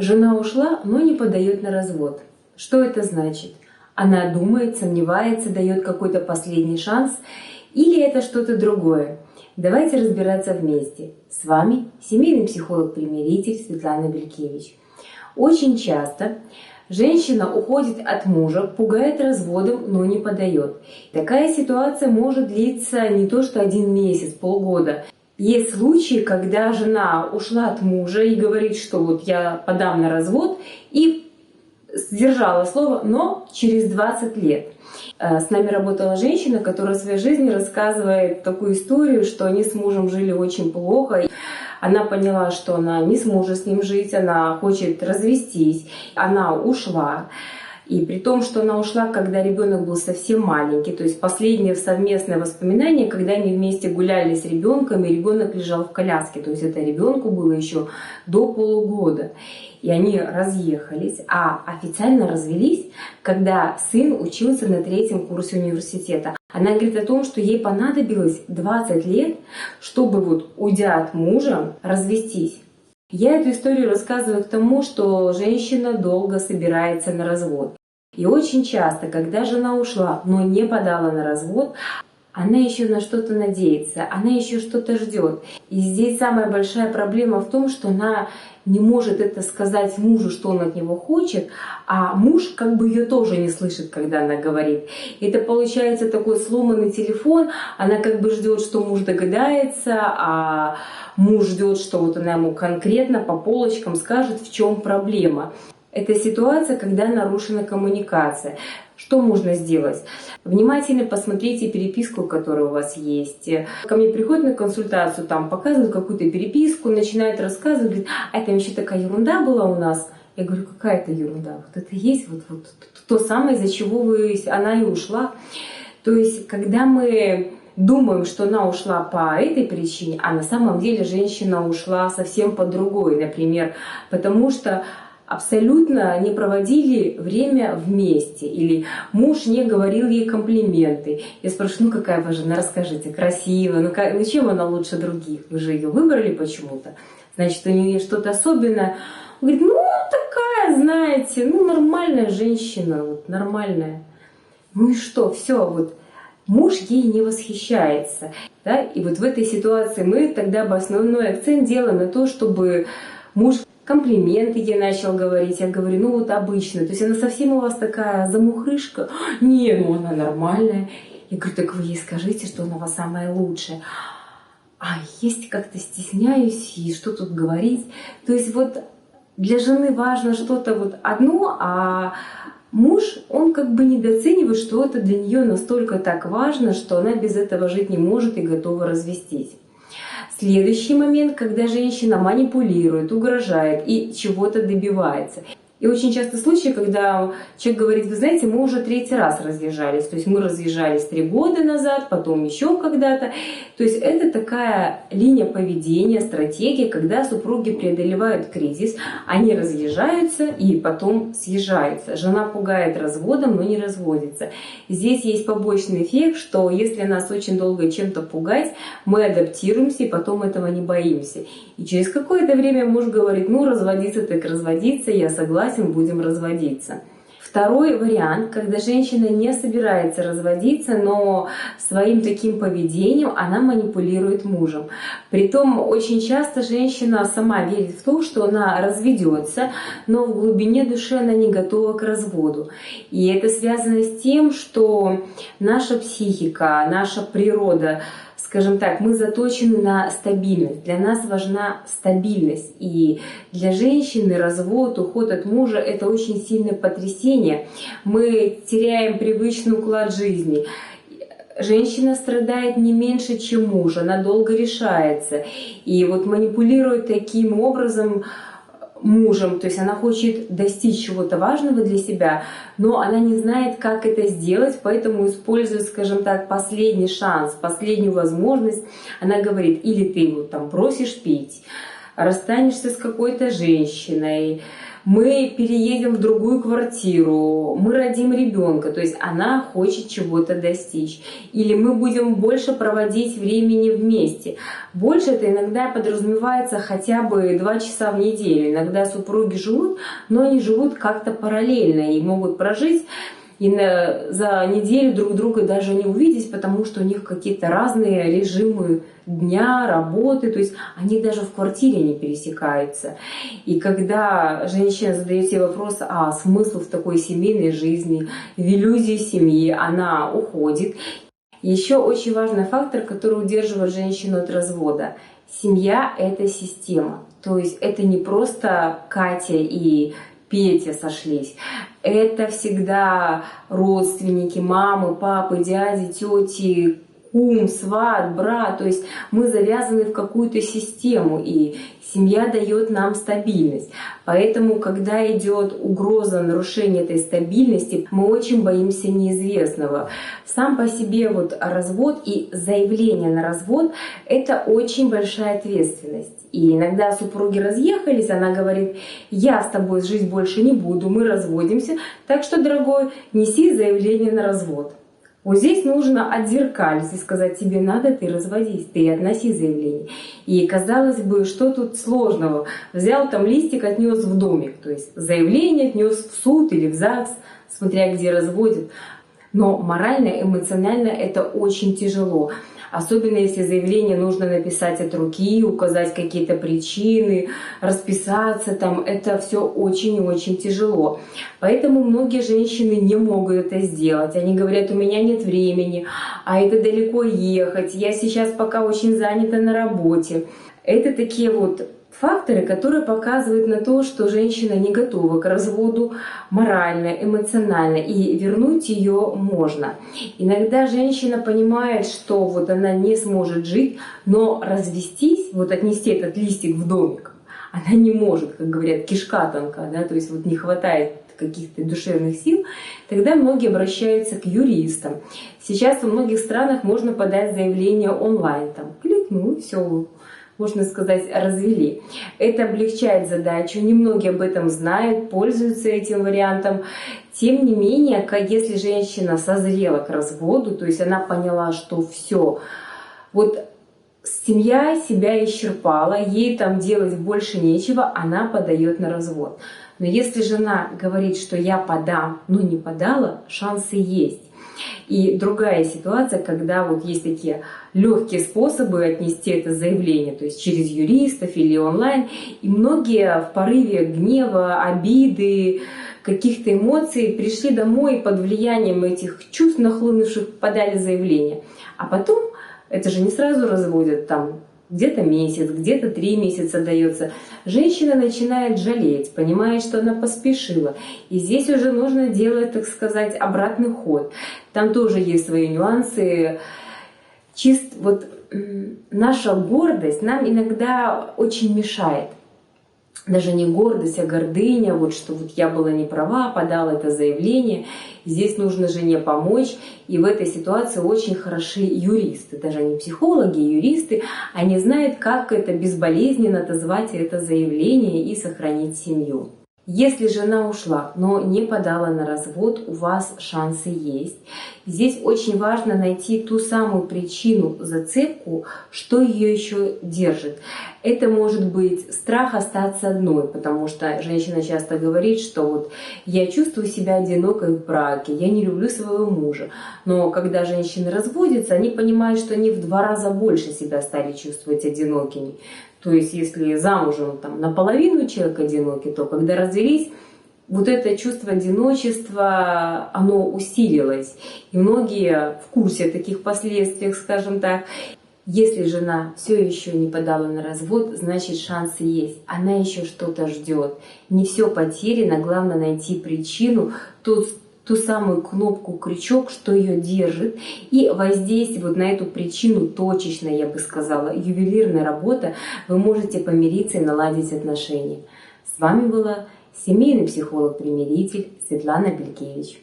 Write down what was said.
Жена ушла, но не подает на развод. Что это значит? Она думает, сомневается, дает какой-то последний шанс, или это что-то другое? Давайте разбираться вместе. С вами семейный психолог-примиритель Светлана Белькевич. Очень часто женщина уходит от мужа, пугает разводом, но не подает. Такая ситуация может длиться не то что 1 месяц, полгода. Есть случаи, когда жена ушла от мужа и говорит, что вот я подам на развод, и сдержала слово, но через 20 лет. С нами работала женщина, которая в своей жизни рассказывает такую историю, что они с мужем жили очень плохо. Она поняла, что она не сможет с ним жить, она хочет развестись, она ушла. И при том, что она ушла, когда ребенок был совсем маленький, то есть последнее совместное воспоминание, когда они вместе гуляли с ребенком, и ребенок лежал в коляске, то есть это ребенку было еще до полугода. И они разъехались, а официально развелись, когда сын учился на 3-м курсе университета. Она говорит о том, что ей понадобилось 20 лет, чтобы вот, уйдя от мужа, развестись. Я эту историю рассказываю к тому, что женщина долго собирается на развод. И очень часто, когда жена ушла, но не подала на развод, она еще на что-то надеется, она еще что-то ждет. И здесь самая большая проблема в том, что она не может это сказать мужу, что он от него хочет, а муж как бы ее тоже не слышит, когда она говорит. Это получается такой сломанный телефон, она как бы ждет, что муж догадается, а муж ждет, что вот она ему конкретно по полочкам скажет, в чем проблема. Это ситуация, когда нарушена коммуникация. Что можно сделать? Внимательно посмотрите переписку, которая у вас есть. Ко мне приходят на консультацию, там показывают какую-то переписку, начинают рассказывать, говорят, а это вообще такая ерунда была у нас. Я говорю, какая это ерунда? Вот это есть вот то самое, из-за чего она и ушла. То есть, когда мы думаем, что она ушла по этой причине, а на самом деле женщина ушла совсем по другой, например, потому что абсолютно не проводили время вместе, или муж не говорил ей комплименты. Я спрашиваю, ну какая ваша жена, расскажите, красивая, ну чем она лучше других? Вы же ее выбрали почему-то, значит, у нее что-то особенное. Он говорит, ну такая, знаете, ну нормальная женщина, вот нормальная. Ну и что, все, вот муж ей не восхищается. Да? И вот в этой ситуации мы тогда основной акцент делаем на то, чтобы муж комплименты ей начал говорить. Я говорю, ну вот обычно. То есть она совсем у вас такая замухрышка. Не, ну она нормальная. Я говорю, так вы ей скажите, что она у вас самая лучшая. А есть как-то стесняюсь, и что тут говорить. То есть вот для жены важно что-то вот одно, а муж, он как бы недооценивает, что это для нее настолько так важно, что она без этого жить не может и готова развестись. Следующий момент, когда женщина манипулирует, угрожает и чего-то добивается. И очень часто случаи, когда человек говорит, вы знаете, мы уже 3-й раз разъезжались. То есть мы разъезжались 3 года назад, потом еще когда-то. То есть это такая линия поведения, стратегия, когда супруги преодолевают кризис, они разъезжаются и потом съезжаются. Жена пугает разводом, но не разводится. Здесь есть побочный эффект, что если нас очень долго чем-то пугать, мы адаптируемся и потом этого не боимся. И через какое-то время муж говорит, ну разводиться так разводиться, я согласен, будем разводиться. Второй вариант, когда женщина не собирается разводиться, но своим таким поведением она манипулирует мужем. Притом очень часто женщина сама верит в то, что она разведется, но в глубине души она не готова к разводу. И это связано с тем, что наша психика, наша природа, скажем так, мы заточены на стабильность. Для нас важна стабильность. И для женщины развод, уход от мужа – это очень сильное потрясение. Мы теряем привычный уклад жизни. Женщина страдает не меньше, чем муж. Она долго решается. И вот манипулирует таким образом мужем, то есть она хочет достичь чего-то важного для себя, но она не знает, как это сделать, поэтому использует, скажем так, последний шанс, последнюю возможность. Она говорит, или ты его там бросишь пить, расстанешься с какой-то женщиной, мы переедем в другую квартиру, мы родим ребенка, то есть она хочет чего-то достичь. Или мы будем больше проводить времени вместе. Больше это иногда подразумевается хотя бы 2 часа в неделю. Иногда супруги живут, но они живут как-то параллельно и могут прожить и за неделю друг друга даже не увидеть, потому что у них какие-то разные режимы дня, работы, то есть они даже в квартире не пересекаются. И когда женщина задает себе вопрос, а смысл в такой семейной жизни, в иллюзии семьи, она уходит. Еще очень важный фактор, который удерживает женщину от развода. Семья – это система. То есть это не просто Катя и Петя сошлись. Это всегда родственники, мамы, папы, дяди, тети, кум, сват, брат. То есть мы завязаны в какую-то систему, и семья дает нам стабильность. Поэтому, когда идет угроза нарушения этой стабильности, мы очень боимся неизвестного. Сам по себе развод и заявление на развод – это очень большая ответственность. И иногда супруги разъехались, она говорит, я с тобой жить больше не буду, мы разводимся, так что, дорогой, неси заявление на развод. Вот здесь нужно отзеркалить и сказать, тебе надо, ты разводись, ты относи заявление. И казалось бы, что тут сложного? Взял там листик, отнес в домик, то есть заявление отнес в суд или в ЗАГС, смотря где разводят. Но морально, эмоционально это очень тяжело. Особенно если заявление нужно написать от руки, указать какие-то причины, расписаться там. Это все очень и очень тяжело. Поэтому многие женщины не могут это сделать. Они говорят, у меня нет времени, а это далеко ехать, я сейчас пока очень занята на работе. Это такие факторы, которые показывают на то, что женщина не готова к разводу морально, эмоционально, и вернуть ее можно. Иногда женщина понимает, что она не сможет жить, но развестись, отнести этот листик в домик, она не может, как говорят, кишка тонка, да, то есть не хватает каких-то душевных сил, тогда многие обращаются к юристам. Сейчас во многих странах можно подать заявление онлайн, там кликнул и все, можно сказать, развели. Это облегчает задачу, немногие об этом знают, пользуются этим вариантом. Тем не менее, если женщина созрела к разводу, то есть она поняла, что все, семья себя исчерпала, ей там делать больше нечего, она подает на развод. Но если жена говорит, что я подам, но не подала, шансы есть. И другая ситуация, когда есть такие легкие способы отнести это заявление, то есть через юристов или онлайн, и многие в порыве гнева, обиды, каких-то эмоций пришли домой и под влиянием этих чувств нахлынувших подали заявление. А потом, это же не сразу разводят, там где-то месяц, где-то 3 месяца дается. Женщина начинает жалеть, понимает, что она поспешила. И здесь уже нужно делать, так сказать, обратный ход. Там тоже есть свои нюансы. Наша гордость нам иногда очень мешает. Даже не гордость, а гордыня, что я была не права, подала это заявление. Здесь нужно жене помочь. И в этой ситуации очень хороши юристы, даже не психологи, юристы. Они знают, как это безболезненно отозвать это заявление и сохранить семью. Если жена ушла, но не подала на развод, у вас шансы есть. Здесь очень важно найти ту самую причину, зацепку, что ее еще держит. Это может быть страх остаться одной, потому что женщина часто говорит, что я чувствую себя одинокой в браке, я не люблю своего мужа. Но когда женщины разводятся, они понимают, что они в 2 раза больше себя стали чувствовать одинокими. То есть, если замужем наполовину человек одинокий, то когда развелись, это чувство одиночества, оно усилилось. И многие в курсе таких последствий, скажем так. Если жена все еще не подала на развод, значит шансы есть. Она еще что-то ждет. Не все потеряно, главное найти причину, ту самую кнопку, крючок, что ее держит, и воздействие на эту причину точечно, я бы сказала, ювелирная работа, вы можете помириться и наладить отношения. С вами была семейный психолог-примиритель Светлана Белькевич.